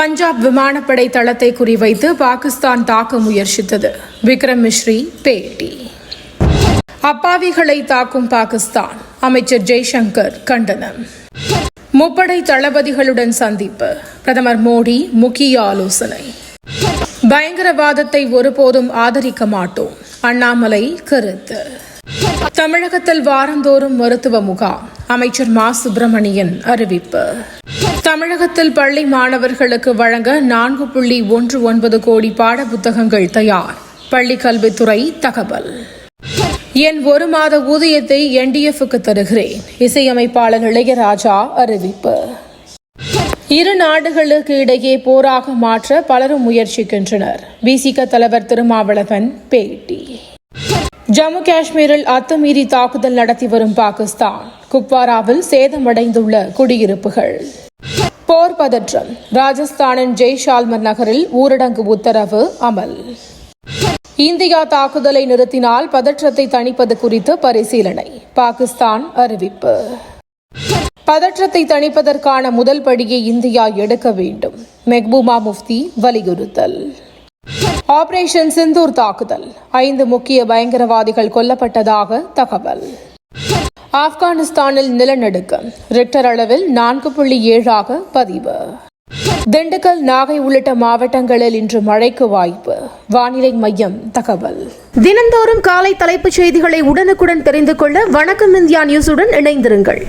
பஞ்சாப் விமானப்படை தளத்தை குறிவைத்து பாகிஸ்தான் தாக்க முயற்சித்தது. விக்ரம் மிஸ்ரி பேட்டி. அப்பாவிகளை தாக்கும் பாகிஸ்தான், அமைச்சர் ஜெய்சங்கர் கண்டனம். முப்படை தளபதிகளுடன் சந்திப்பு, பிரதமர் மோடி முக்கிய ஆலோசனை. பயங்கரவாதத்தை ஒருபோதும் ஆதரிக்க மாட்டோம், அண்ணாமலை கருத்து. தமிழகத்தில் வாரந்தோறும் மருத்துவ முகாம், அமைச்சர் மா சுப்பிரமணியன் அறிவிப்பு. தமிழகத்தில் பள்ளி மாணவர்களுக்கு வழங்க 4.19 கோடி பாட புத்தகங்கள் தயார், பள்ளிக் கல்வித்துறை தகவல். என் 1 மாத ஊதியத்தை NDF-க்கு தருகிறேன், இசையமைப்பாளர் இளையராஜா அறிவிப்பு. இரு நாடுகளுக்கு இடையே போராக மாற்ற பலரும் முயற்சிக்கின்றனர், விசிக தலைவர் திருமாவளவன் பேட்டி. ஜம்மு காஷ்மீரில் அத்துமீறி தாக்குதல் நடத்தி வரும் பாகிஸ்தான், குப்வாராவில் சேதமடைந்துள்ள குடியிருப்புகள். போர் பதற்றம், ராஜஸ்தானின் ஜெய்சால்மர் நகரில் ஊரடங்கு உத்தரவு அமல். இந்தியா தாக்குதலை நிறுத்தினால் பதற்றத்தை தணிப்பது குறித்து பரிசீலனை, பாகிஸ்தான் அறிவிப்பு. பதற்றத்தை தணிப்பதற்கான முதல் படியை இந்தியா எடுக்க வேண்டும், மெஹ்பூபா முஃப்தி வலியுறுத்தல். ஆபரேஷன் சிந்தூர் தாக்குதல், 5 முக்கிய பயங்கரவாதிகள் கொல்லப்பட்டதாக தகவல். ஆப்கானிஸ்தானில் நிலநடுக்கம், ரிக்டர் அளவில் 4.7 பதிவு. திண்டுக்கல், நாகை உள்ளிட்ட மாவட்டங்களில் இன்று மழைக்கு வாய்ப்பு, வானிலை மையம் தகவல். தினந்தோறும் காலை தலைப்புச் செய்திகளை உடனுக்குடன் தெரிந்து கொள்ள வணக்கம் இந்தியா நியூஸுடன் இணைந்திருங்கள்.